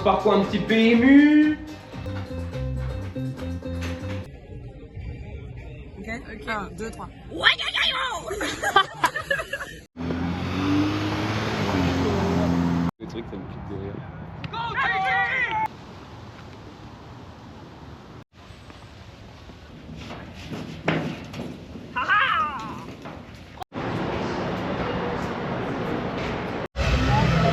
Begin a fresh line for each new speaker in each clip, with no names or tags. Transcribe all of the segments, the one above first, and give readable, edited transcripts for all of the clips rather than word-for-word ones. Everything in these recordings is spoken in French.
parfois un petit peu ému.
Ok, 1, 2, 3.
Le truc, ça me pique de rire.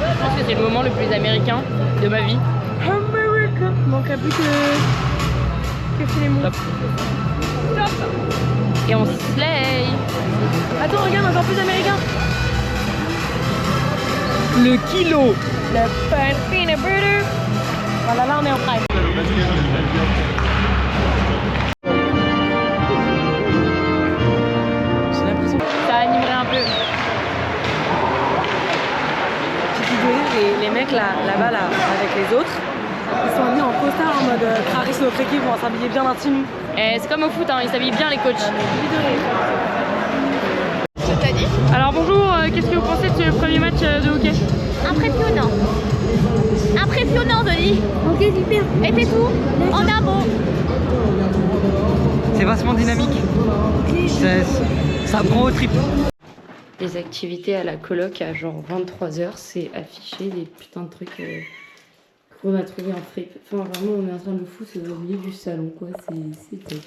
Je pense que c'est le moment le plus américain de ma vie.
America. Manquerait plus que les mots.
Top. Et on se slay.
Attends, regarde, encore plus américain.
Le kilo.
Le pain peanut butter. Voilà, là on est en prime. J'ai l'impression que
Ça animerait un peu.
j'ai vidéo les mecs là-bas là, avec les autres. Ils sont habillés en costard en mode Clarisse notre équipe, on va s'habiller bien intime.
Et c'est comme au foot, hein, ils s'habillent bien les coachs.
Je t'ai dit.
Alors bonjour, qu'est-ce que vous pensez de ce premier match de hockey?
Impressionnant. Impressionnant, Denis. Ok, super. Et c'est tout. En un mot.
C'est vachement dynamique. Ça prend au trip.
Les activités à la coloc à genre 23h, c'est afficher des putains de trucs qu'on a trouvé en fripe. Enfin vraiment on est en train de le foutre au milieu du salon quoi, c'est top.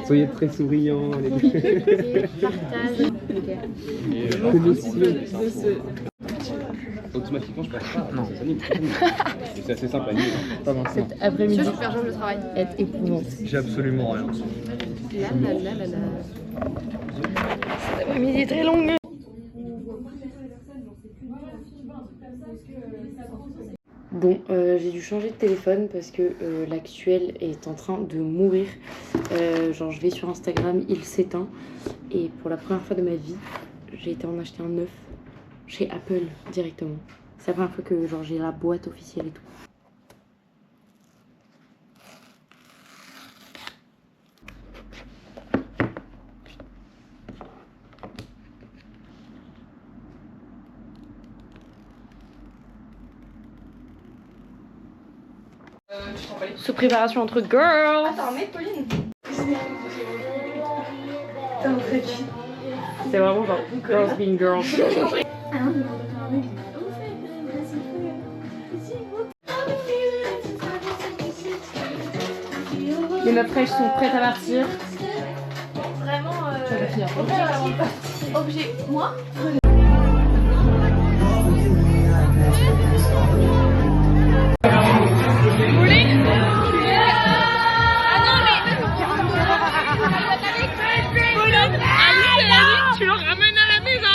Soyez très souriants, les deux.
Partage.
Automatiquement, je passe pas. Non, ça s'anime. C'est assez simple à animer. Pas maintenant.
Cet après-midi,
Je suis super jeune, je travaille.
être éprouvante.
J'ai absolument rien.
Cet après-midi est très longue. Bon, j'ai dû changer de téléphone parce que l'actuel est en train de mourir. Genre, je vais sur Instagram, il s'éteint. Et pour la première fois de ma vie, j'ai été en acheter un neuf chez Apple directement. C'est la première fois que genre, j'ai la boîte officielle et tout. Sous préparation entre girls.
Attends, mais Pauline.
C'est vraiment genre girls being girls. Les meufs fraîches sont prêtes à partir.
Vraiment. Objet. Moi.
Tu le ramènes à la maison.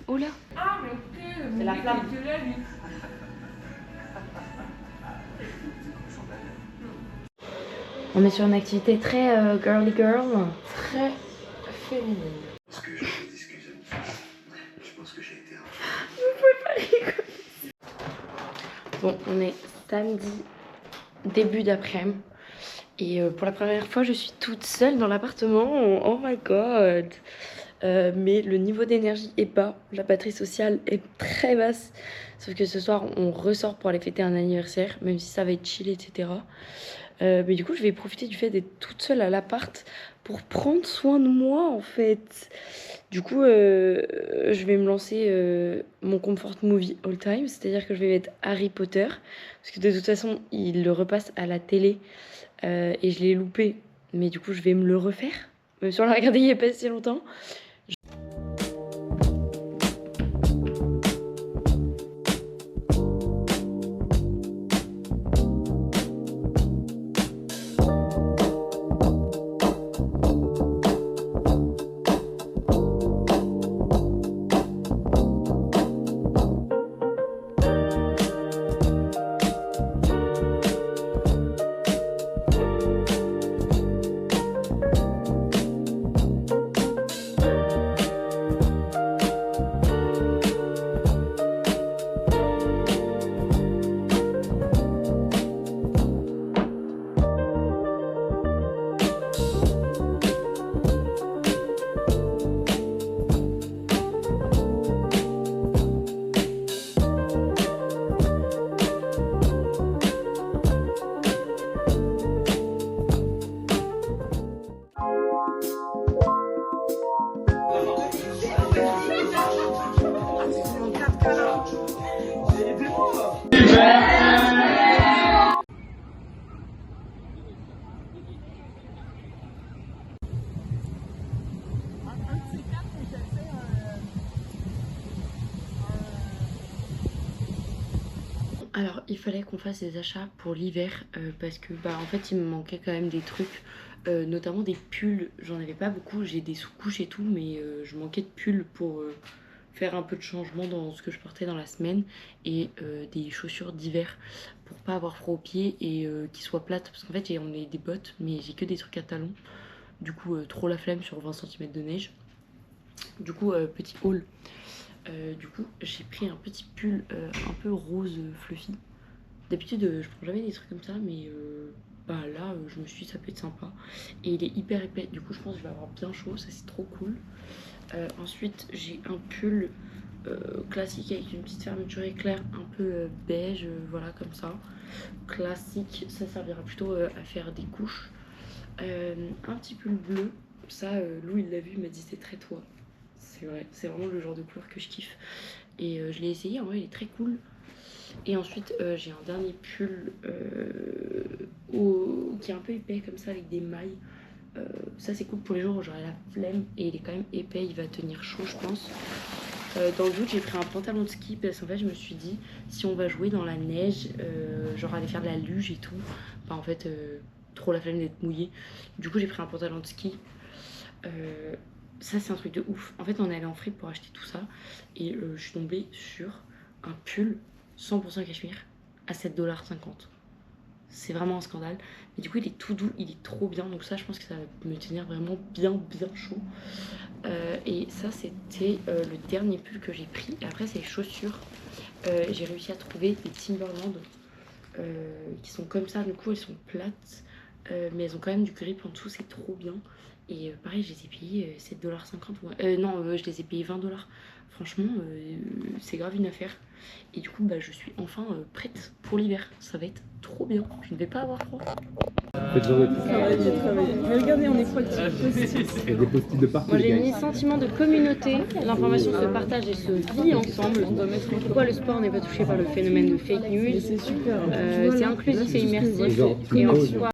Oula. C'est la flamme. On est sur une activité très girly girl. Très féminine.
Parce que je me dis que je pense que j'ai été un...
Vous pouvez pas rigoler. Bon, on est samedi, début d'après-midi. Et pour la première fois, je suis toute seule dans l'appartement. Oh my god. Mais le niveau d'énergie est bas. La batterie sociale est très basse. Sauf que ce soir, on ressort pour aller fêter un anniversaire. Même si ça va être chill, etc. Mais du coup, je vais profiter du fait d'être toute seule à l'appart pour prendre soin de moi, en fait. Du coup, je vais me lancer mon comfort movie all time. C'est-à-dire que je vais mettre Harry Potter. Parce que de toute façon, il le repasse à la télé. Et je l'ai loupé. Mais du coup, je vais me le refaire. Même si on l'a regardé il n'y a pas si longtemps. Alors il fallait qu'on fasse des achats pour l'hiver parce que bah en fait il me manquait quand même des trucs, notamment des pulls. J'en avais pas beaucoup, j'ai des sous-couches et tout, mais je manquais de pulls pour faire un peu de changement dans ce que je portais dans la semaine, et des chaussures d'hiver pour pas avoir froid aux pieds et qui soient plates, parce qu'en fait on a des bottes mais j'ai que des trucs à talons, du coup trop la flemme sur 20 cm de neige. Du coup petit haul. Du coup j'ai pris un petit pull un peu rose fluffy. D'habitude je prends jamais des trucs comme ça, mais bah là je me suis dit ça peut être sympa, et il est hyper épais, du coup je pense que je vais avoir bien chaud, ça c'est trop cool. Ensuite j'ai un pull classique avec une petite fermeture éclair un peu beige, voilà comme ça, classique, ça servira plutôt à faire des couches. Un petit pull bleu, ça Lou il l'a vu, il m'a dit c'est très toi. C'est vrai, c'est vraiment le genre de couleur que je kiffe. Et je l'ai essayé, en vrai il est très cool. Et ensuite j'ai un dernier pull qui est un peu épais comme ça avec des mailles. Ça c'est cool pour les jours où j'aurai la flemme, et il est quand même épais, il va tenir chaud je pense. Dans le doute j'ai pris un pantalon de ski parce qu'en fait je me suis dit si on va jouer dans la neige, genre aller faire de la luge et tout, bah en fait trop la flemme d'être mouillé. Du coup j'ai pris un pantalon de ski. Ça c'est un truc de ouf. En fait on est allé en fripe pour acheter tout ça, et je suis tombée sur un pull 100% cachemire à 7,50 $. C'est vraiment un scandale. Mais du coup il est tout doux, il est trop bien. Donc ça je pense que ça va me tenir vraiment bien chaud. Et ça c'était le dernier pull que j'ai pris. Et après c'est les chaussures. J'ai réussi à trouver des Timberland qui sont comme ça. Du coup elles sont plates, mais elles ont quand même du grip en dessous, c'est trop bien. Et pareil, je les ai payés 7,50 $. Non, je les ai payés 20 $. Franchement, c'est grave une affaire. Et du coup, bah, je suis enfin prête pour l'hiver. Ça va être trop bien. Je ne vais pas avoir froid.
Faites genre de
Travailler. Mais regardez, on est positif.
Il y a des post-it de partout.
Moi j'ai
les
mis
gars.
sentiment de communauté, l'information se partage et se vit ensemble. Pourquoi le sport n'est pas touché par le phénomène de fake news?
C'est super.
C'est inclusif et immersif.
Genre,
Et en
Timo,
soi,